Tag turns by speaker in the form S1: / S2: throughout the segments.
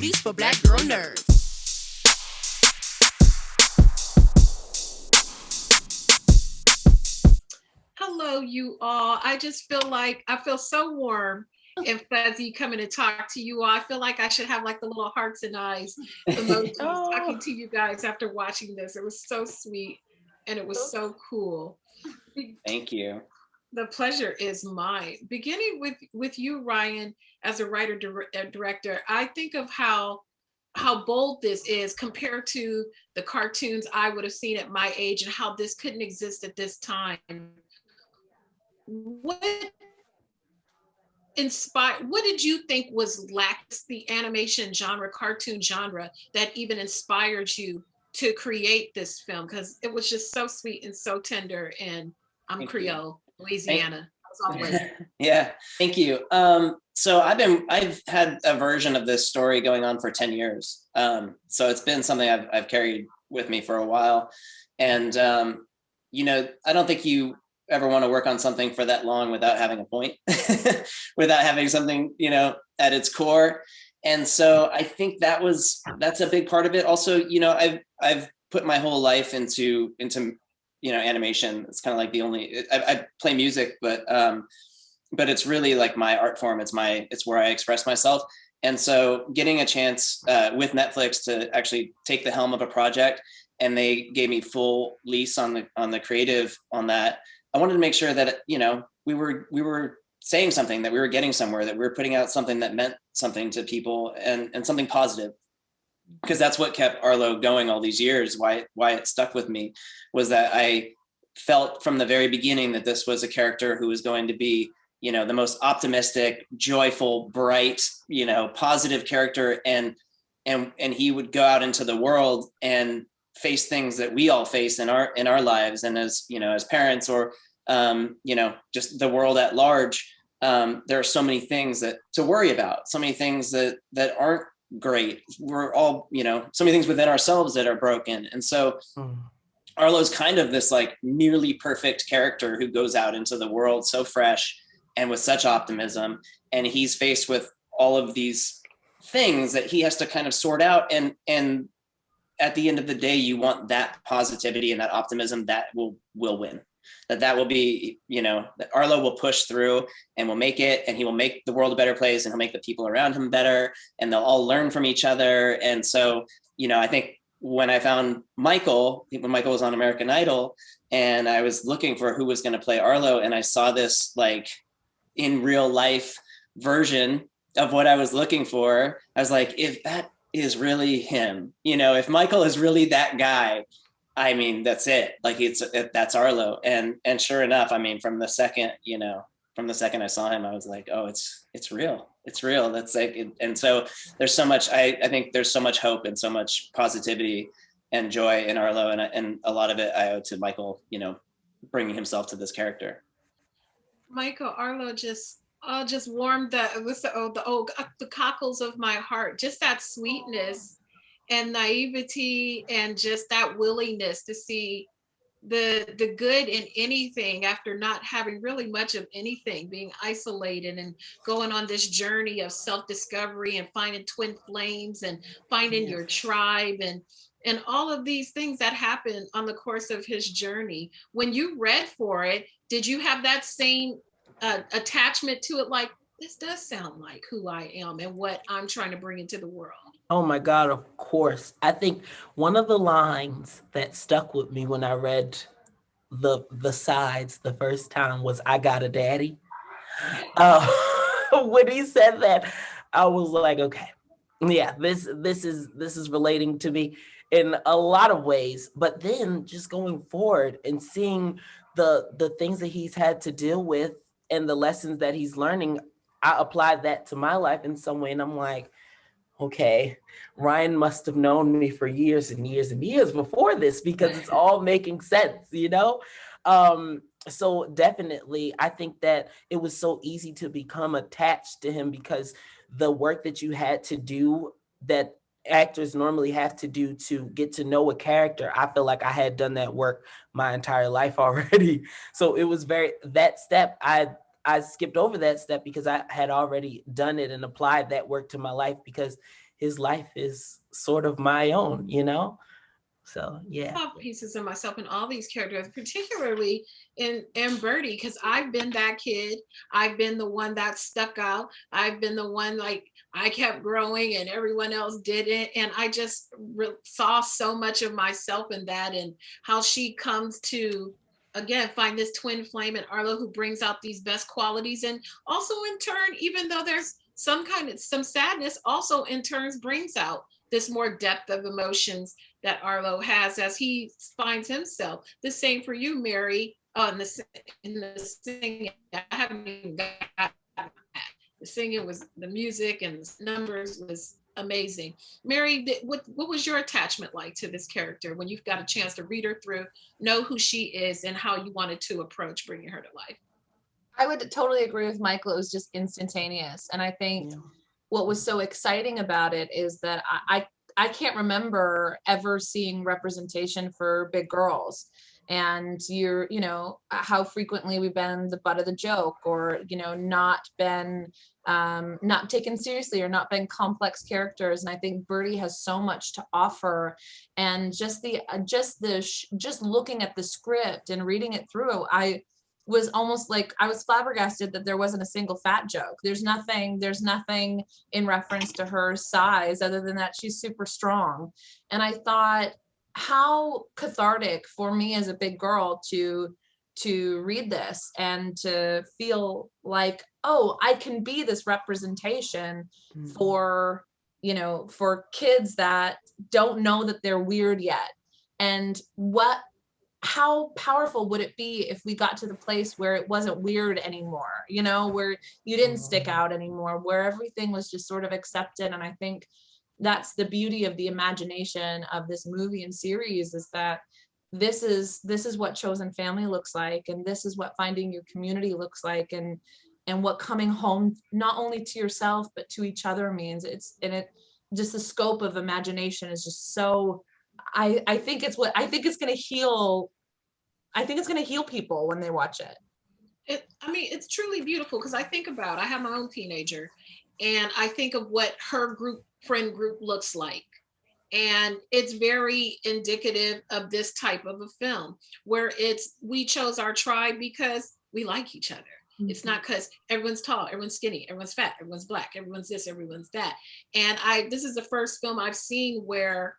S1: booties for black girl nerds.
S2: Hello, you all. I just feel like I feel so warm and fuzzy coming to talk to you all. I feel like I should have like the little hearts and eyes emojis talking to you guys after watching this. It was so sweet and it was so cool.
S3: Thank you.
S2: The pleasure is mine. Beginning with you, Ryan, as a writer director, I think of how bold this is compared to the cartoons I would have seen at my age and how this couldn't exist at this time. What did you think was lacks the animation genre, cartoon genre, that even inspired you to create this film? Because it was just so sweet and so tender. And I'm
S3: Thank
S2: Creole, Louisiana, as always.
S3: Yeah, thank you. So I've had a version of this story going on for 10 years. So it's been something I've carried with me for a while. And I don't think you ever want to work on something for that long without having a point, without having something, at its core. And so I think that's a big part of it. Also, I've put my whole life into animation. It's kind of like the only, I play music, but it's really like my art form. It's where I express myself. And so getting a chance with Netflix to actually take the helm of a project, and they gave me full lease on the creative on that. I wanted to make sure that, we were saying something, that we were getting somewhere, that we were putting out something that meant something to people and something positive. Because that's what kept Arlo going all these years, why it stuck with me, was that I felt from the very beginning that this was a character who was going to be, the most optimistic, joyful, bright, positive character. And he would go out into the world and face things that we all face in our lives. And as parents or, just the world at large, there are so many things to worry about, so many things that aren't great. We're all, so many things within ourselves that are broken. And so Arlo's kind of this like nearly perfect character who goes out into the world so fresh and with such optimism. And he's faced with all of these things that he has to kind of sort out. And at the end of the day, you want that positivity and that optimism that will win. That will be, that Arlo will push through and will make it, and he will make the world a better place, and he'll make the people around him better, and they'll all learn from each other. And so, I think when I found Michael, when Michael was on American Idol, and I was looking for who was going to play Arlo, and I saw this like in real life version of what I was looking for, I was like, if that is really him, if Michael is really that guy, I mean, that's it. Like that's Arlo. And sure enough, I mean, from the second I saw him, I was like, oh, it's real. It's real. That's like, and so there's so much, I think there's so much hope and so much positivity and joy in Arlo. And a lot of it I owe to Michael, bringing himself to this character.
S2: Michael, Arlo just warmed the cockles of my heart. Just that sweetness and naivety and just that willingness to see the good in anything after not having really much of anything, being isolated and going on this journey of self-discovery and finding twin flames and finding your tribe and all of these things that happen on the course of his journey. When you read for it, did you have that same attachment to it? Like, this does sound like who I am and what I'm trying to bring into the world.
S4: Oh my God, of course. I think one of the lines that stuck with me when I read the sides the first time was, "I got a daddy." When he said that, I was like, okay, yeah, this is relating to me in a lot of ways. But then just going forward and seeing the things that he's had to deal with and the lessons that he's learning, I applied that to my life in some way. And I'm like, okay, Ryan must have known me for years and years and years before this, because it's all making sense, So definitely, I think that it was so easy to become attached to him because the work that you had to do, that actors normally have to do to get to know a character, I feel like I had done that work my entire life already. So it was that step, I skipped over that step because I had already done it and applied that work to my life, because his life is sort of my own, you know? So yeah.
S2: I have pieces of myself in all these characters, particularly in Bertie, because I've been that kid. I've been the one that stuck out. I've been the one like I kept growing and everyone else didn't. And I just saw so much of myself in that, and how she comes to again find this twin flame in Arlo, who brings out these best qualities, and also in turn, even though there's some sadness, also in turns brings out this more depth of emotions that Arlo has as he finds himself. The same for you, Mary. In the singing, I haven't even got the singing was the music and the numbers was amazing. Mary, what was your attachment like to this character when you've got a chance to read her through, know who she is, and how you wanted to approach bringing her to life?
S1: I would totally agree with Michael. It was just instantaneous, and I think what was so exciting about it is that I can't remember ever seeing representation for big girls. And how frequently we've been the butt of the joke, or, not been not taken seriously, or not been complex characters. And I think Bertie has so much to offer. And just looking at the script and reading it through, I was almost like I was flabbergasted that there wasn't a single fat joke. There's nothing in reference to her size other than that she's super strong. And I thought, how cathartic for me as a big girl to read this and to feel like, oh, I can be this representation for kids that don't know that they're weird yet. And how powerful would it be if we got to the place where it wasn't weird anymore, where you didn't stick out anymore, where everything was just sort of accepted. And I think that's the beauty of the imagination of this movie and series, is that this is what chosen family looks like, and this is what finding your community looks like, and what coming home not only to yourself but to each other means. It's just the scope of imagination is just so. I think it's going to heal. I think it's going to heal people when they watch it.
S2: It's truly beautiful, because I have my own teenager, and I think of what her friend group looks like. And it's very indicative of this type of a film, where we chose our tribe because we like each other. Mm-hmm. It's not because everyone's tall, everyone's skinny, everyone's fat, everyone's black, everyone's this, everyone's that. And this is the first film I've seen where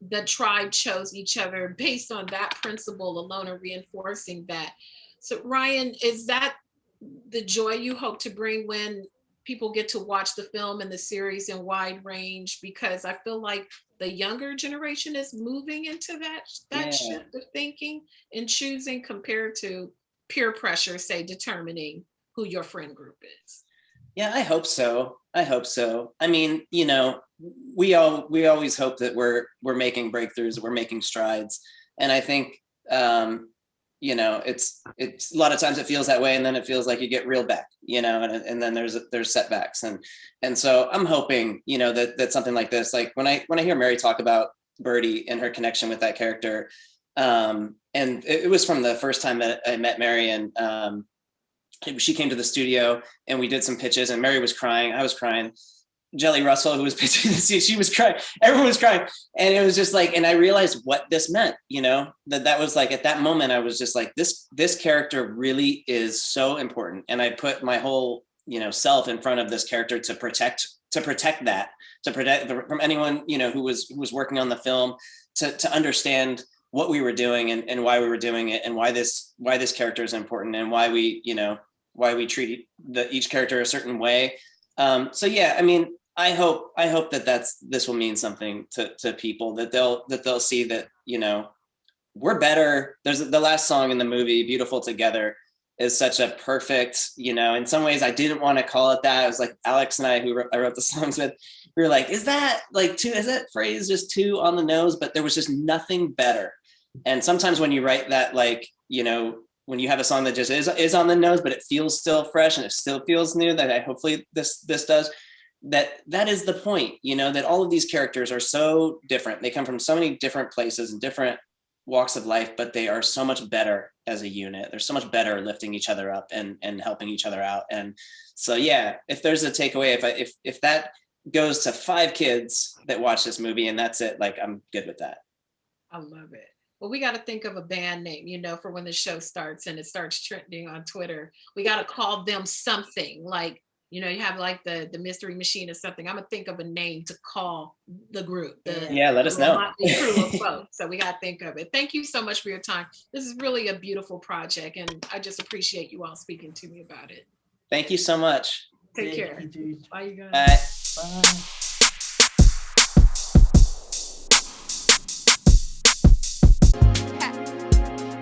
S2: the tribe chose each other based on that principle alone, and reinforcing that. So Ryan, is that the joy you hope to bring when people get to watch the film and the series in wide range? Because I feel like the younger generation is moving into that shift of thinking and choosing, compared to peer pressure, say, determining who your friend group is.
S3: Yeah, I hope so. I mean, we always hope that we're making breakthroughs, that we're making strides. And I think, it's a lot of times it feels that way, and then it feels like you get reeled back, and then there's setbacks. And so I'm hoping, that something like this, like when I hear Mary talk about Bertie and her connection with that character, and it was from the first time that I met Mary, and she came to the studio and we did some pitches, and Mary was crying. I was crying. Jelly Russell, who was pitching the scene, she was crying. Everyone was crying. And it was just like, and I realized what this meant, that was like, at that moment, I was just like, this character really is so important. And I put my whole, self in front of this character to protect that, to protect from anyone, who was working on the film, to understand what we were doing and why we were doing it, and why this character is important, and why we treat each character a certain way. So yeah, I mean, I hope that this will mean something to people, that they'll see that, we're better. There's the last song in the movie, Beautiful Together, is such a perfect, in some ways I didn't want to call it that. It was like Alex and I wrote the songs with, we were like, is that phrase just too on the nose? But there was just nothing better. And sometimes when you write that, like, when you have a song that just is on the nose, but it feels still fresh and it still feels new, that hopefully this does, that is the point, that all of these characters are so different. They come from so many different places and different walks of life, but they are so much better as a unit. They're so much better lifting each other up and helping each other out. And so, yeah, if there's a takeaway, if that goes to 5 kids that watch this movie, and that's it. Like, I'm good with that.
S2: I love it. Well, we got to think of a band name, you know, for when the show starts and it starts trending on Twitter. We got to call them something like, you know, you have like the Mystery Machine or something. I'm gonna think of a name to call the group.
S3: Let us know.
S2: Crew of folks. So we got to think of it. Thank you so much for your time. This is really a beautiful project, and I just appreciate you all speaking to me about it.
S3: Thank you so much.
S2: Take care. Bye, you guys.
S3: Bye.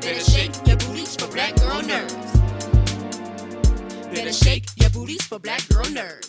S5: Better shake your booties for black girl nerves. Better shake your booties for black girl nerves.